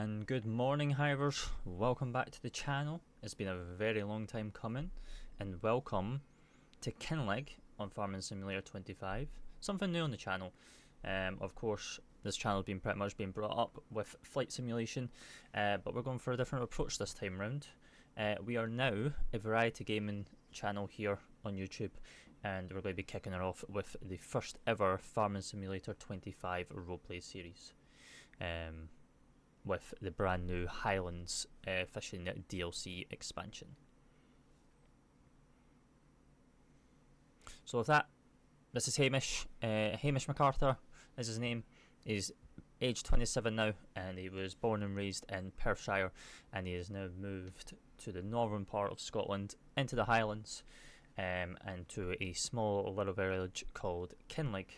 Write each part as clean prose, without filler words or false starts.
And good morning, hivers. Welcome back to the channel. It's been a very long time coming, and welcome to KinLaig on Farming Simulator 25. Something new on the channel. Of course, this channel has been pretty much being brought up with flight simulation, but we're going for a different approach this time round. We are now a variety gaming channel here on YouTube, and we're going to be kicking it off with the first ever Farming Simulator 25 roleplay series. With the brand new Highlands Fishing DLC expansion. So with that, this is Hamish. Hamish McArthur is his name. He's age 27 now, and he was born and raised in Perthshire, and he has now moved to the northern part of Scotland, into the Highlands, and to a small little village called KinLaig.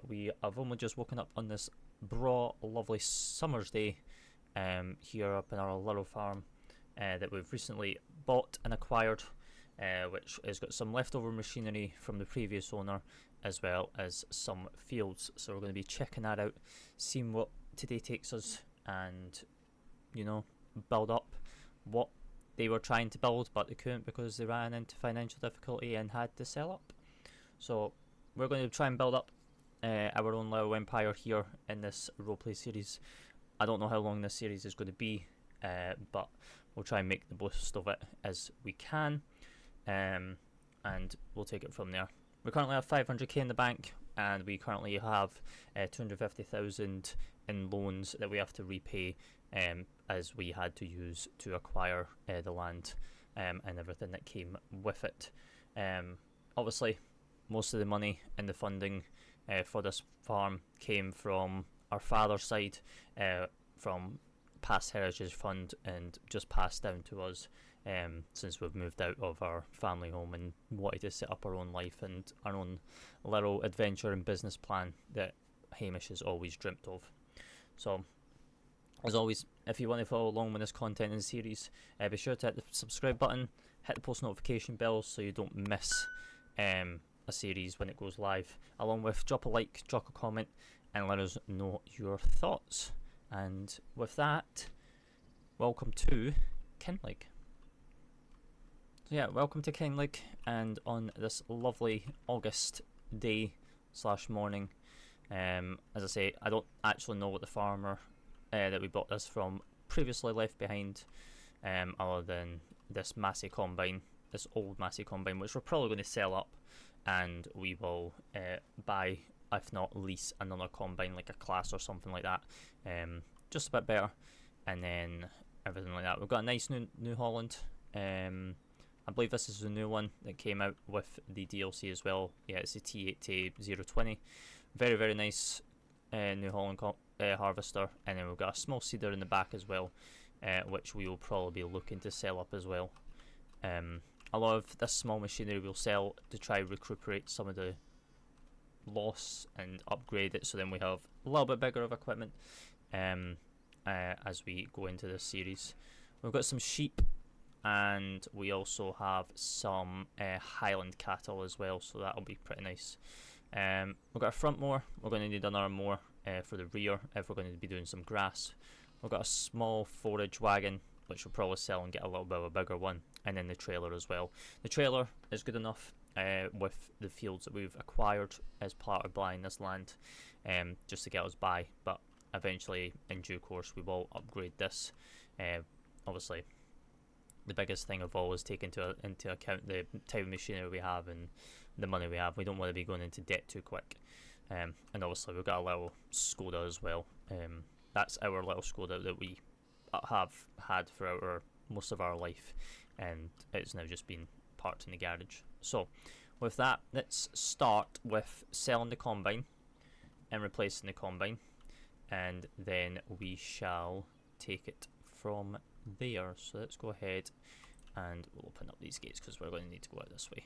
We have only just woken up on this broad, lovely summer's day here up in our little farm that we've recently bought and acquired, which has got some leftover machinery from the previous owner, as well as some fields. So we're going to be checking that out, seeing what today takes us, and build up what they were trying to build but they couldn't because they ran into financial difficulty and had to sell up. So we're going to try and build up our own little empire here in this roleplay series. I don't know how long this series is going to be, but we'll try and make the most of it as we can, and we'll take it from there. We currently have 500k in the bank, and we currently have 250,000 in loans that we have to repay, as we had to use to acquire the land and everything that came with it. Obviously, most of the money and the funding for this farm came from our father's side, from past heritage fund, and just passed down to us since we've moved out of our family home and wanted to set up our own life and our own little adventure and business plan that Hamish has always dreamt of. So, as always, if you want to follow along with this content in the series, be sure to hit the subscribe button, hit the post notification bell so you don't miss a series when it goes live, along with drop a like, drop a comment, and let us know your thoughts. And with that, welcome to KinLaig. So yeah, welcome to KinLaig, and on this lovely August day / morning, as I say, I don't actually know what the farmer that we bought this from previously left behind, other than this Massey combine, this old Massey combine, which we're probably going to sell up, and we will buy, if not lease, another combine like a class or something like that, just a bit better, and then everything like that. We've got a nice new Holland. I believe this is the new one that came out with the DLC as well. Yeah, it's the T8020. Very, very nice New Holland harvester, and then we've got a small seeder in the back as well, which we will probably be looking to sell up as well. A lot of this small machinery we'll sell to try and recuperate some of the loss and upgrade it, so then we have a little bit bigger of equipment as we go into this series. We've got some sheep, and we also have some Highland cattle as well, so that'll be pretty nice. We've got a front mower. We're going to need another mower for the rear if we're going to be doing some grass. We've got a small forage wagon, which we'll probably sell and get a little bit of a bigger one, and then the trailer as well. The trailer is good enough with the fields that we've acquired as part of buying this land, just to get us by, but eventually in due course we will upgrade this. Obviously the biggest thing of all is taking into account the type of machinery we have and the money we have. We don't want to be going into debt too quick, and obviously we've got a little Skoda as well. That's our little Skoda that we have had for most of our life, and it's now just been parked in the garage. So with that, let's start with selling the combine and replacing the combine, and then we shall take it from there. So let's go ahead and we'll open up these gates because we're going to need to go out this way.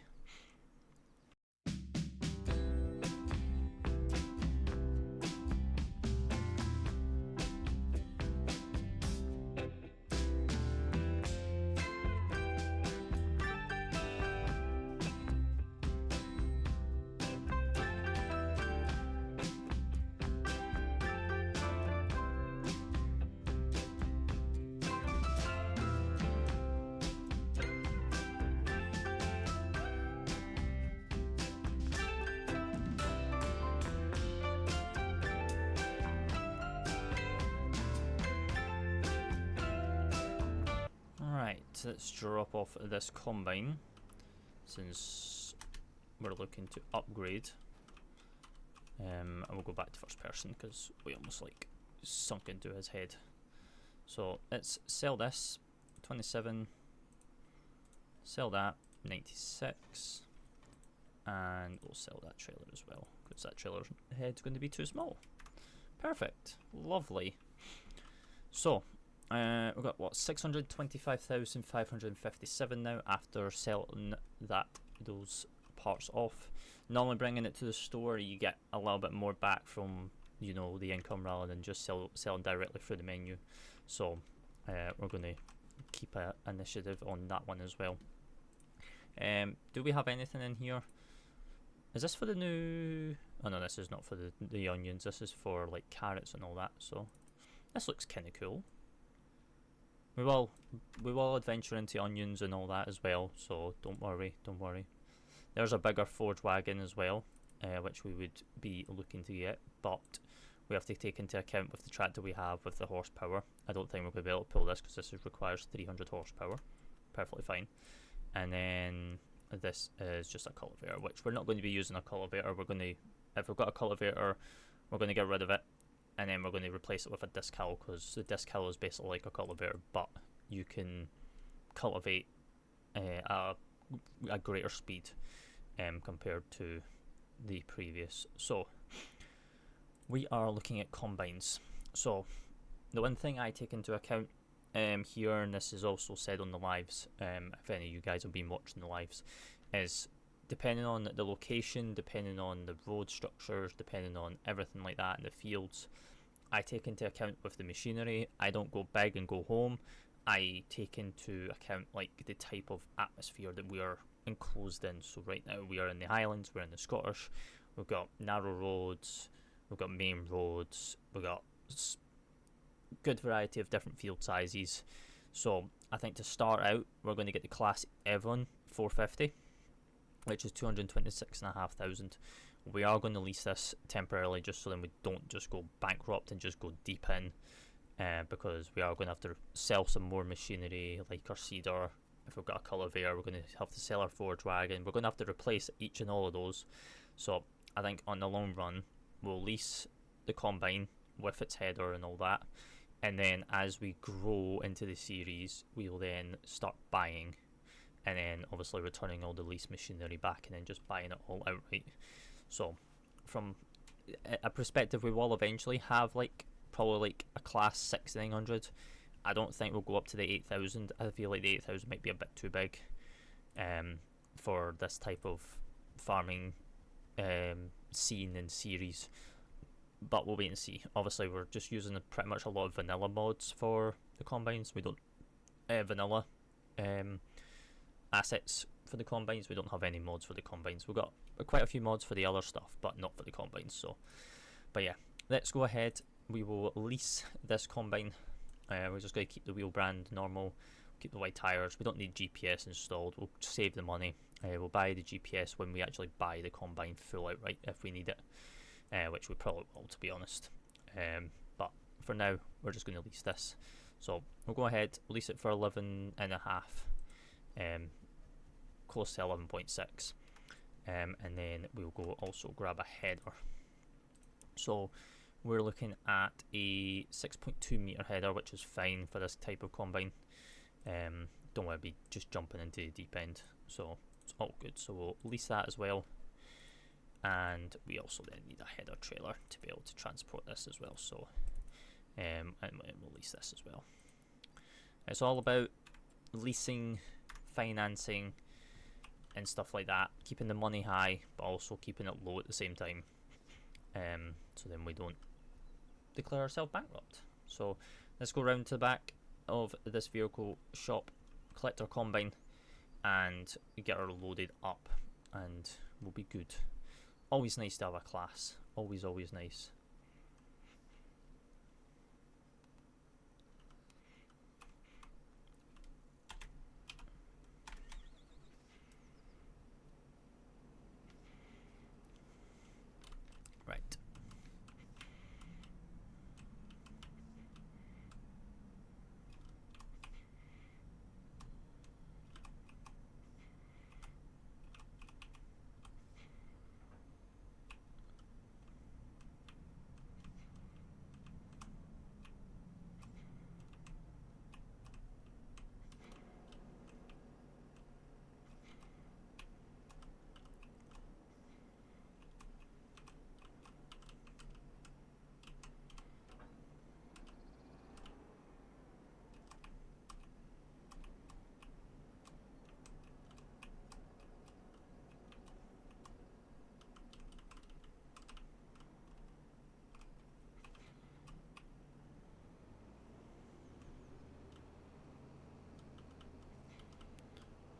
let's drop off this combine since we're looking to upgrade. And we'll go back to first person because we almost like sunk into his head. So let's sell this 27, sell that 96, and we'll sell that trailer as well because that trailer head's going to be too small. Perfect, lovely. So we've got what, 625,557 now after selling those parts off. Normally bringing it to the store, you get a little bit more back from, you know, the income rather than just selling directly through the menu. So we're going to keep an initiative on that one as well. Do we have anything in here? Is this for the new... Oh no, this is not for the onions. This is for like carrots and all that. So this looks kind of cool. We will adventure into onions and all that as well. So don't worry. There's a bigger forge wagon as well, which we would be looking to get, but we have to take into account with the tractor we have with the horsepower. I don't think we're going to be able to pull this because this requires 300 horsepower. Perfectly fine. And then this is just a cultivator, which we're not going to be using a cultivator. We're going to, if we've got a cultivator, we're going to get rid of it, and then we're going to replace it with a disc harrow because the disc harrow is basically like a cultivator, but you can cultivate a greater speed compared to the previous. So we are looking at combines. So the one thing I take into account here, and this is also said on the lives, if any of you guys have been watching the lives, is depending on the location, depending on the road structures, depending on everything like that in the fields, I take into account with the machinery. I don't go big and go home. I take into account like the type of atmosphere that we are enclosed in. So right now we are in the Highlands, we're in the Scottish, we've got narrow roads, we've got main roads, we've got good variety of different field sizes. So I think to start out we're going to get the class Beedvn 450, which is 226,500. We are going to lease this temporarily just so then we don't just go bankrupt and just go deep in, because we are going to have to sell some more machinery like our seeder. If we've got a cultivator, we're going to have to sell our forge wagon. We're going to have to replace each and all of those. So I think on the long run, we'll lease the combine with its header and all that. And then as we grow into the series, we'll then start buying. And then obviously returning all the lease machinery back and then just buying it all outright. So from a perspective, we will eventually have like probably like a class 6900. I don't think we'll go up to the 8000. I feel like the 8000 might be a bit too big for this type of farming scene and series, but we'll wait and see. Obviously we're just using pretty much a lot of vanilla mods for the combines. We don't vanilla assets for the combines. We don't have any mods for the combines. We've got quite a few mods for the other stuff, but not for the combines. So but yeah, let's go ahead. We will lease this combine. We're just going to keep the wheel brand normal, keep the white tyres. We don't need GPS installed. We'll save the money. We'll buy the GPS when we actually buy the combine full outright if we need it, which we probably will, to be honest. But for now, we're just going to lease this. So we'll go ahead, lease it for 11.5, close to 11.6, and then we'll go also grab a header. So we're looking at a 6.2 meter header, which is fine for this type of combine. Don't want to be just jumping into the deep end, so it's all good. So we'll lease that as well, and we also then need a header trailer to be able to transport this as well. So and we'll lease this as well. It's all about leasing, financing, and stuff like that, keeping the money high but also keeping it low at the same time. So then we don't declare ourselves bankrupt. So let's go round to the back of this vehicle shop, collect our combine, and get her loaded up, and we'll be good. Always nice to have a class. Always nice. Right.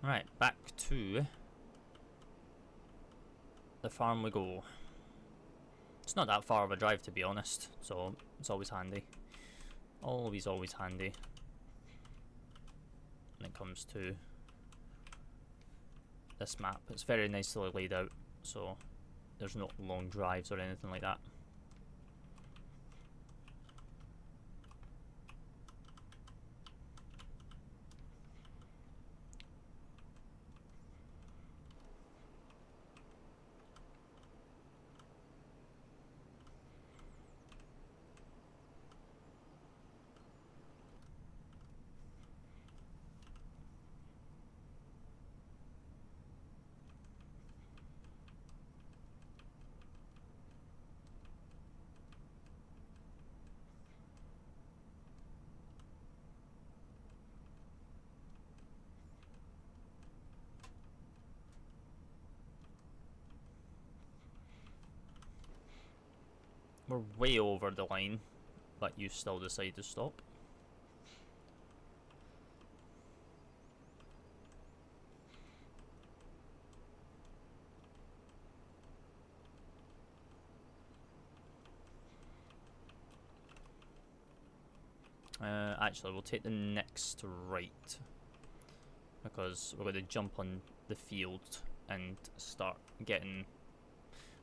Right, back to the farm we go. It's not that far of a drive, to be honest, so it's always handy. Always handy when it comes to this map. It's very nicely laid out, so there's no long drives or anything like that. We're way over the line, but you still decide to stop. Actually, we'll take the next right, because we're going to jump on the field and start getting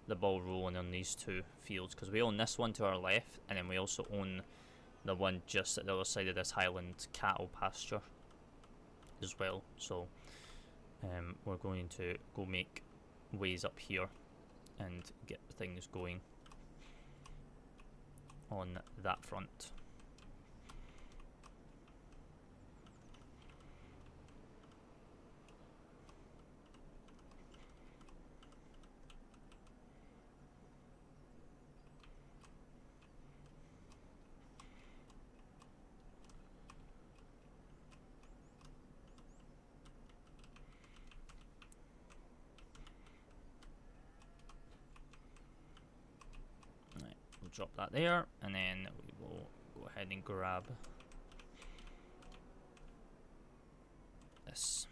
the ball rolling on these two fields, because we own this one to our left, and then we also own the one just at the other side of this Highland cattle pasture as well. So we're going to go make ways up here and get things going on that front. Drop that there, and then we will go ahead and grab this.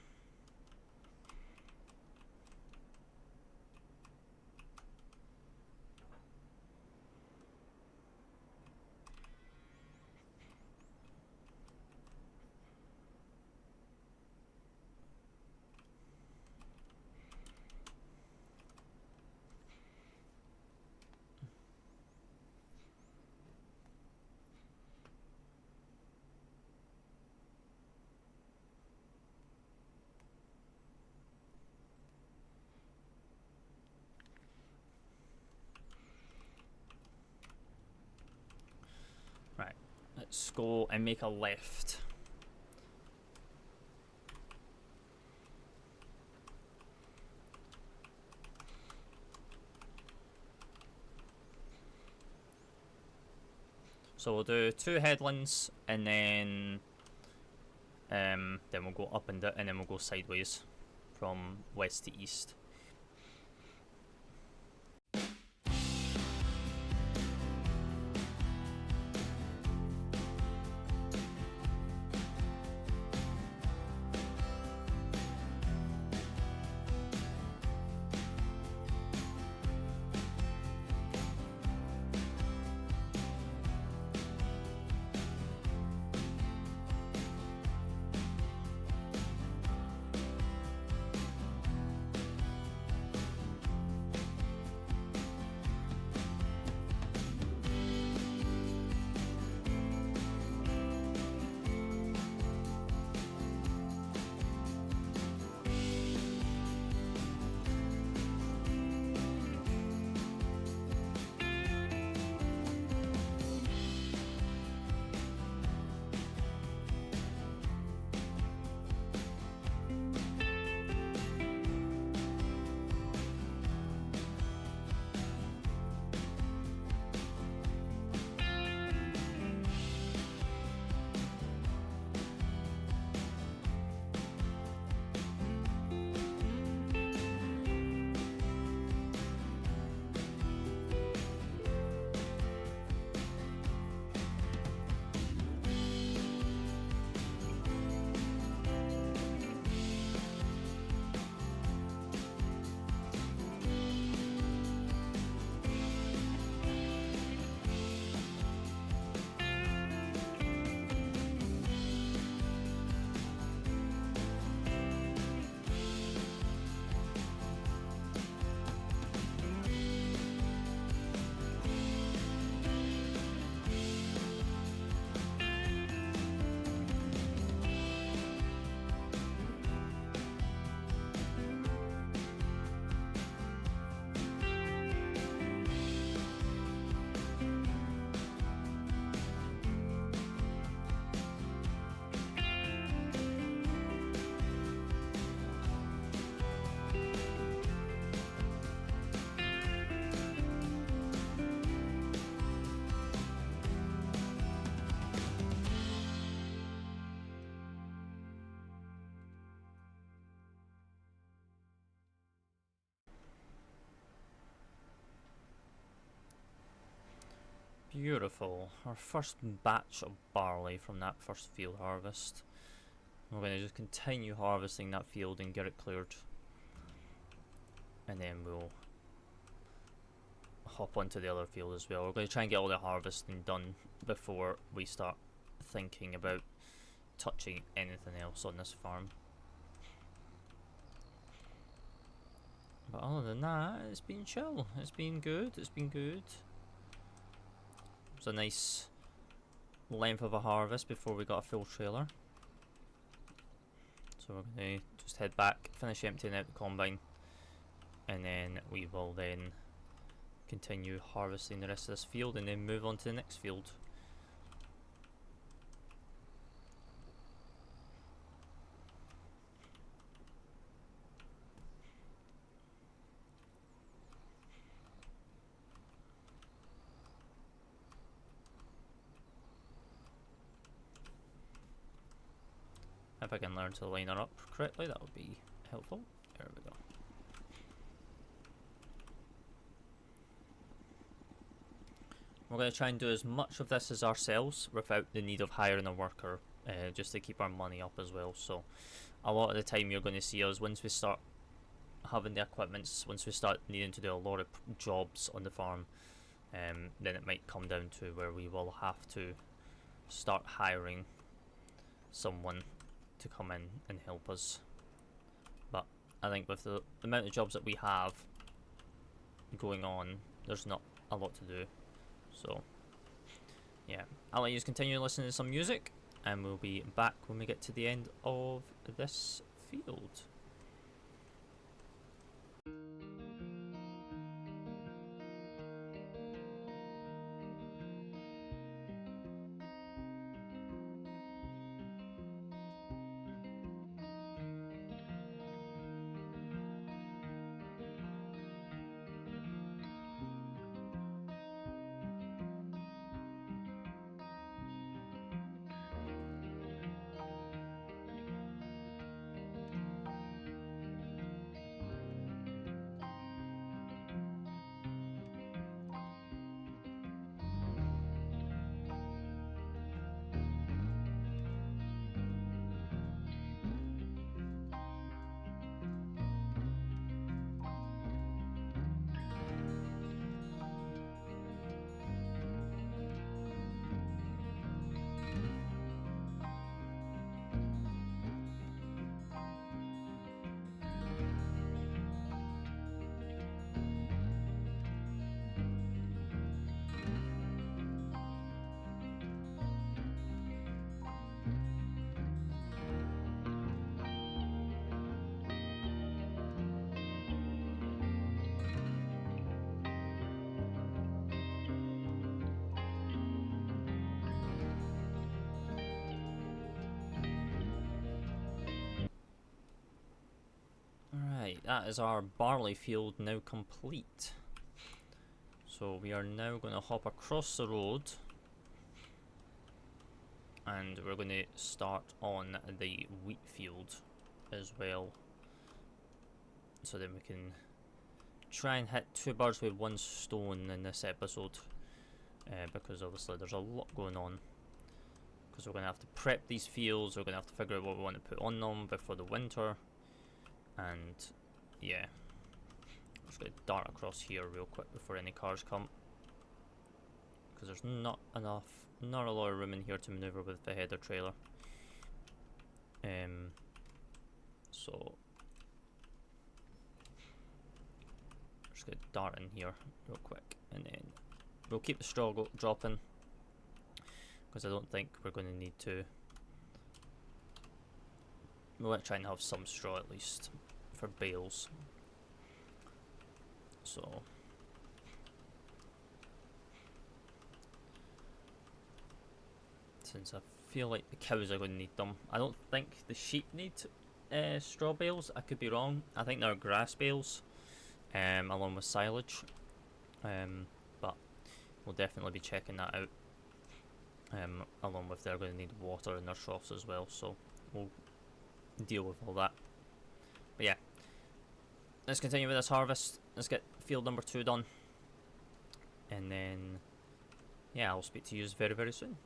Right, let's go and make a left. So we'll do 2 headlands, and then we'll go up and down, and then we'll go sideways from west to east. Beautiful. Our first batch of barley from that first field harvest. We're going to just continue harvesting that field and get it cleared. And then we'll hop onto the other field as well. We're going to try and get all the harvesting done before we start thinking about touching anything else on this farm. But other than that, it's been chill. It's been good. It's been good. It was a nice length of a harvest before we got a full trailer. So we're going to just head back, finish emptying out the combine, and then we will then continue harvesting the rest of this field and then move on to the next field. If I can learn to line her up correctly, that would be helpful. There we go. We're going to try and do as much of this as ourselves without the need of hiring a worker, just to keep our money up as well. So a lot of the time you're going to see us, once we start having the equipment, once we start needing to do a lot of jobs on the farm, then it might come down to where we will have to start hiring someone to come in and help us. But I think with the amount of jobs that we have going on, there's not a lot to do. So yeah, I'll let you just continue listening to some music, and we'll be back when we get to the end of this field. Right, that is our barley field now complete. So we are now going to hop across the road, and we're going to start on the wheat field as well, so then we can try and hit two birds with one stone in this episode, because obviously there's a lot going on, because we're going to have to prep these fields, we're going to have to figure out what we want to put on them before the winter. And yeah, I'm just going to dart across here real quick before any cars come, because there's not a lot of room in here to maneuver with the header trailer. So just going to dart in here real quick, and then we'll keep the straw dropping, because I don't think we're going to need to. We'll try and have some straw at least for bales. So since I feel like the cows are going to need them, I don't think the sheep need straw bales. I could be wrong. I think they're grass bales, along with silage. But we'll definitely be checking that out. Along with they're going to need water in their troughs as well. So we'll deal with all that. But yeah, let's continue with this harvest. Let's get field number 2 done, and then yeah, I'll speak to you very, very soon.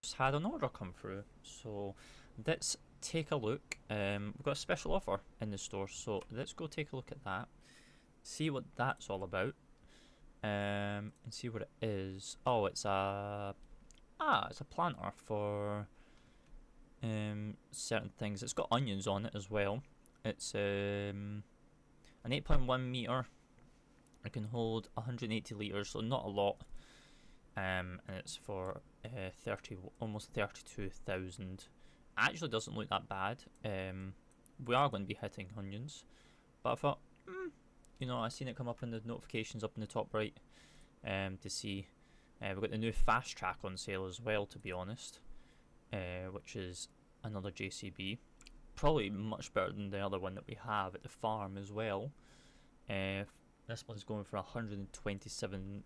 Just had an order come through, so let's take a look. We've got a special offer in the store, so let's go take a look at that, see what that's all about, and see what it is. Oh, it's a planter for certain things. It's got onions on it as well. It's an 8.1 meter. It can hold 180 liters, so not a lot. And it's for almost 32,000. Actually, doesn't look that bad. We are going to be hitting onions, but I thought, I seen it come up in the notifications up in the top right, to see. We've got the new fast track on sale as well, to be honest, which is another JCB, probably much better than the other one that we have at the farm as well. This one's going for 127,737.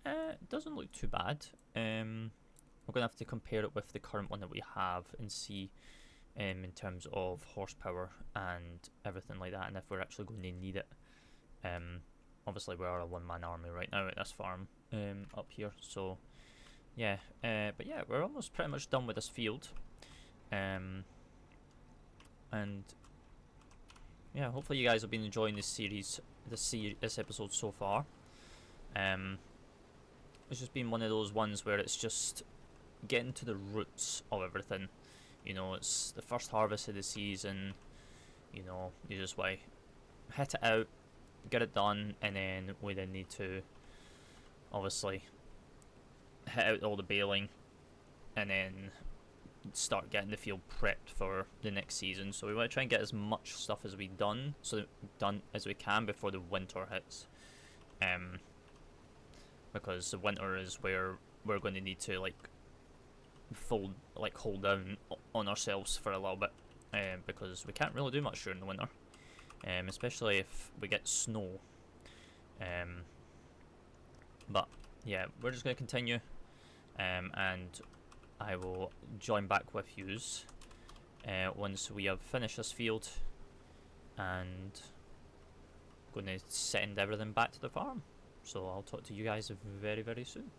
It doesn't look too bad. We're gonna have to compare it with the current one that we have and see, in terms of horsepower and everything like that, and if we're actually going to need it. Obviously we are a one-man army right now at this farm up here, so yeah. But yeah, we're almost pretty much done with this field, and yeah, hopefully you guys have been enjoying this series, this episode so far. It's just been one of those ones where it's just getting to the roots of everything. It's the first harvest of the season. You just want to hit it out, get it done, and then we then need to obviously hit out all the baling, and then start getting the field prepped for the next season. So we want to try and get as much stuff as we done as we can before the winter hits. because the winter is where we're going to need to like hold down on ourselves for a little bit, because we can't really do much during the winter, especially if we get snow. But yeah, we're just going to continue, and I will join back with yous once we have finished this field and going to send everything back to the farm. So I'll talk to you guys very, very soon.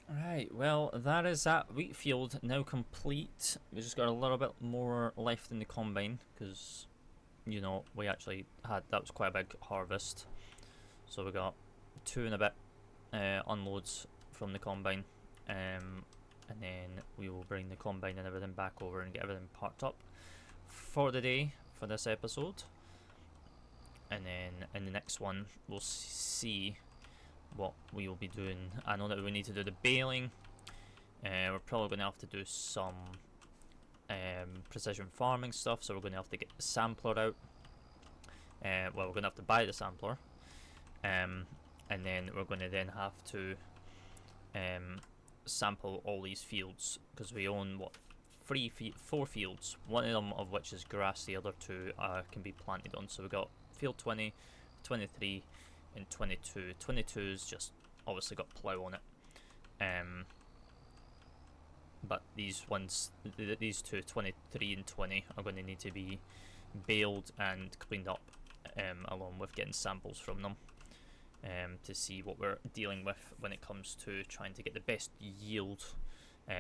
Right, well, that is that wheat field now complete. We just got a little bit more left in the combine because, you know, we actually had, that was quite a big harvest. So we got 2 and a bit unloads from the combine, and then we will bring the combine and everything back over and get everything parked up for the day for this episode. And then in the next one, we'll see what we will be doing. I know that we need to do the baling. We're probably going to have to do some precision farming stuff, so we're going to have to get the sampler out. Well, we're going to have to buy the sampler, and then we're going to then have to sample all these fields, because we own what, 4 fields, one of them of which is grass, the other 2 can be planted on. So we got field 20, 23 and 22. 22's just obviously got plough on it, but these ones, these 2, 23 and 20, are going to need to be baled and cleaned up, along with getting samples from them, to see what we're dealing with when it comes to trying to get the best yield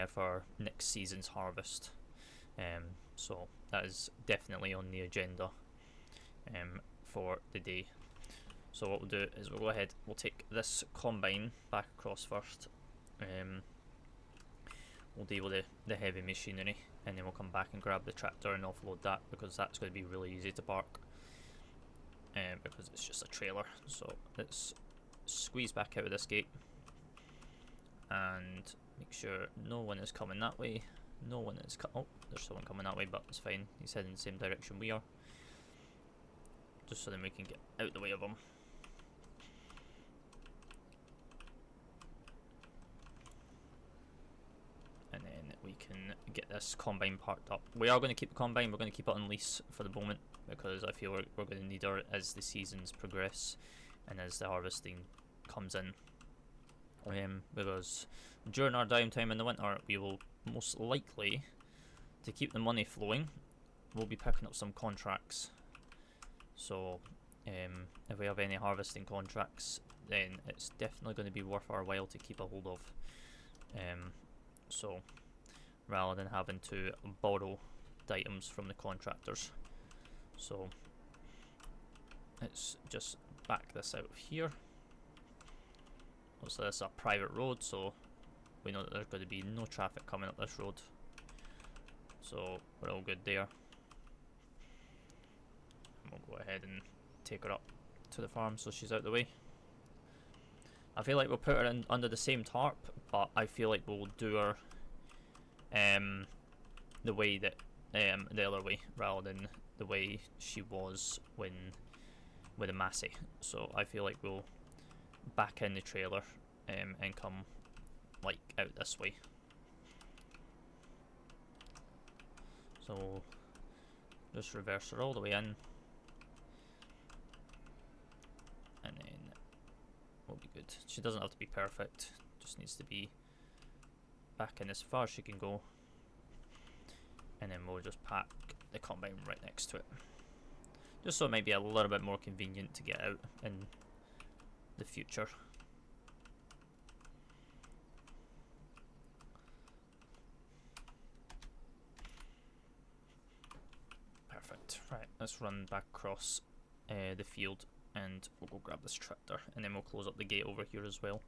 for next season's harvest. So that is definitely on the agenda for the day. So what we'll do is we'll go ahead, we'll take this combine back across first. We'll deal with the heavy machinery, and then we'll come back and grab the tractor and offload that, because that's going to be really easy to park, because it's just a trailer. So let's squeeze back out of this gate and make sure no one is coming that way. No one is oh, there's someone coming that way, but it's fine. He's heading the same direction we are. Just so then we can get out the way of him. And then we can get this combine parked up. We are going to keep the combine, we're going to keep it on lease for the moment, because I feel we're going to need her as the seasons progress and as the harvesting comes in. Because during our downtime in the winter, we will most likely, to keep the money flowing, we'll be picking up some contracts. So if we have any harvesting contracts, then it's definitely going to be worth our while to keep a hold of. So rather than having to borrow the items from the contractors. So let's just back this out here. Also, this is a private road, so we know that there's going to be no traffic coming up this road. So we're all good there. And we'll go ahead and take her up to the farm so she's out the way. I feel like we'll put her in under the same tarp, but I feel like we'll do her the way that the other way, rather than the way she was when with a Massey. So I feel like we'll back in the trailer and come like out this way. So just reverse her all the way in, and then we'll be good. She doesn't have to be perfect, just needs to be back in as far as she can go, and then we'll just pack the combine right next to it, just so it might be a little bit more convenient to get out in the future. Perfect. Right, let's run back across the field and we'll go grab this tractor, and then we'll close up the gate over here as well.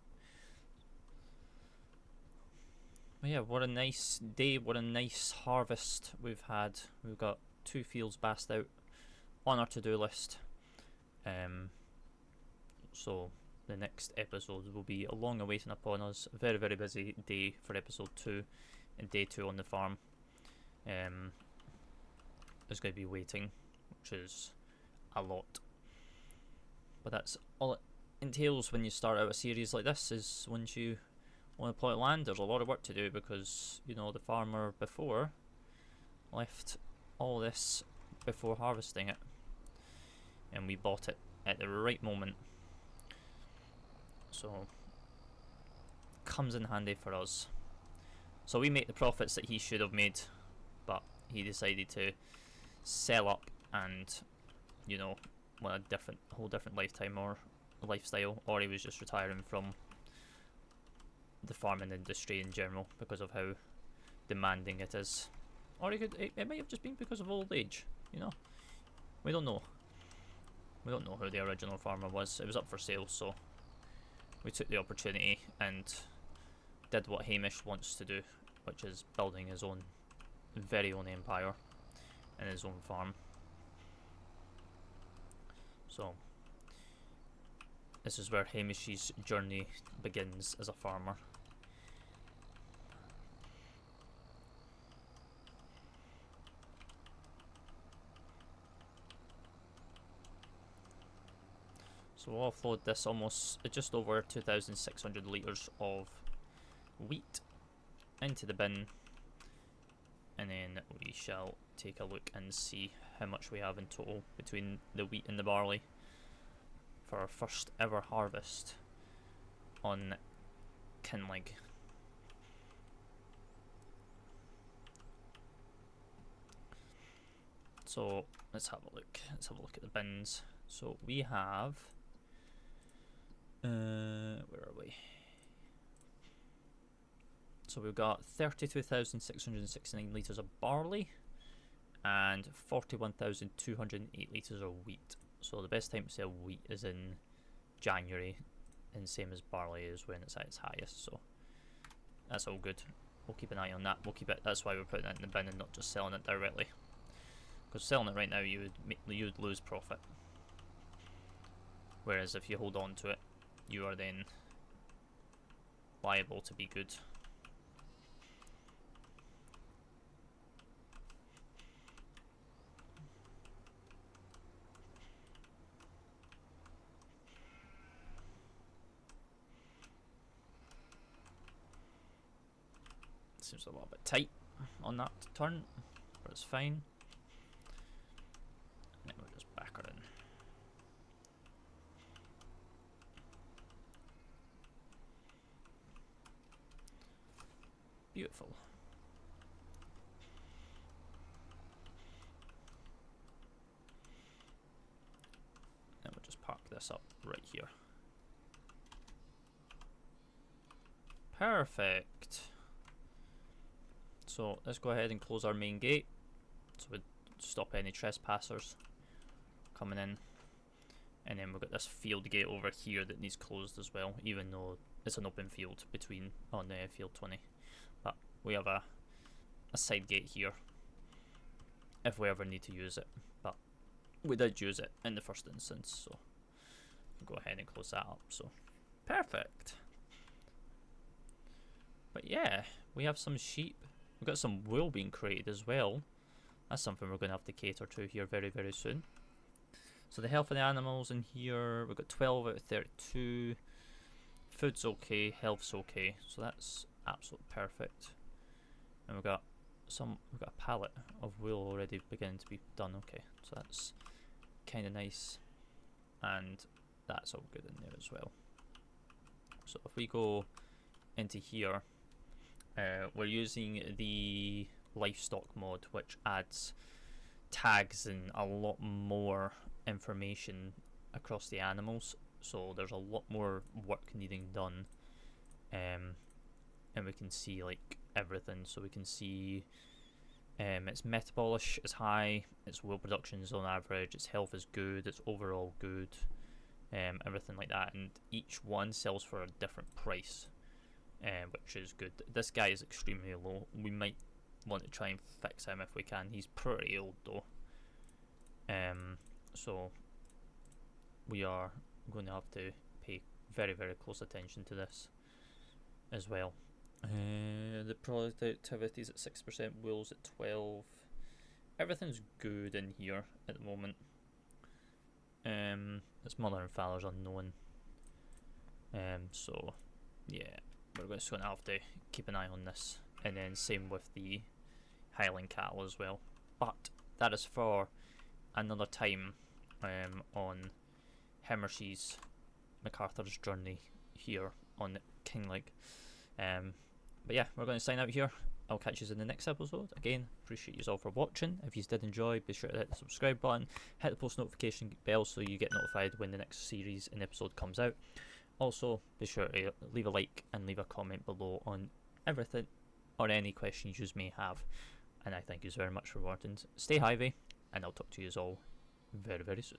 But yeah, what a nice day, what a nice harvest we've had. We've got 2 fields bassed out on our to-do list. So the next episode will be a long awaiting upon us. A very, very busy day for episode 2 and day 2 on the farm. There's going to be waiting, which is a lot. But that's all it entails when you start out a series like this, is once you want to plot land, there's a lot of work to do, because, you know, the farmer before left all this before harvesting it, and we bought it at the right moment, so comes in handy for us. So we make the profits that he should have made, but he decided to sell up and, you know, want a whole different lifetime or lifestyle, or he was just retiring from the farming industry in general because of how demanding it is, or it might have just been because of old age. You know, we don't know. We don't know who the original farmer was. It was up for sale, so we took the opportunity and did what Hamish wants to do, which is building his own very own empire and his own farm. So this is where Hamish's journey begins as a farmer. So we'll offload this just over 2,600 litres of wheat into the bin, and then we shall take a look and see how much we have in total between the wheat and the barley for our first ever harvest on KinLaig. So let's have a look. Let's have a look at the bins. So we have where are we? So we've got 32,669 litres of barley and 41,208 litres of wheat. So the best time to sell wheat is in January, and same as barley is when it's at its highest. So that's all good. We'll keep an eye on that. We'll keep it. That's why we're putting it in the bin and not just selling it directly. Because selling it right now, you would lose profit. Whereas if you hold on to it you are then liable to be good. Seems a little bit tight on that turn, but it's fine. And then we'll just back her in. Beautiful. And we'll just park this up right here. Perfect. So let's go ahead and close our main gate, so we stop any trespassers coming in. And then we've got this field gate over here that needs closed as well, even though it's an open field between on field 20. But we have a side gate here if we ever need to use it. But we did use it in the first instance, so we'll go ahead and close that up. So perfect. But yeah, we have some sheep. We've got some wool being created as well. That's something we're going to have to cater to here very, very soon. So the health of the animals in here, we've got 12 out of 32. Food's okay, health's okay. So that's absolutely perfect. And we've got a pallet of wool already beginning to be done. Okay, so that's kind of nice. And that's all good in there as well. So if we go into here, we're using the livestock mod, which adds tags and a lot more information across the animals. So there's a lot more work needing done, and we can see like everything. So we can see its metabolish is high, its wool production is on average, its health is good, its overall good, everything like that. And each one sells for a different price. Which is good. This guy is extremely low. We might want to try and fix him if we can. He's pretty old though. So we are going to have to pay very, very close attention to this as well. The productivity is at 6%, wool's at 12. Everything's good in here at the moment. Its mother and father's unknown. So yeah. We're just going to have to keep an eye on this, and then same with the Highland cattle as well. But that is for another time on Hamish's McArthur's journey here on KinLaig. But yeah, we're going to sign out here. I'll catch you in the next episode. Again, appreciate you all for watching. If you did enjoy, be sure to hit the subscribe button, hit the post notification bell so you get notified when the next series and episode comes out. Also, be sure to leave a like and leave a comment below on everything or any questions you may have. And I thank you very much for watching. Stay hivey, and I'll talk to you all very, very soon.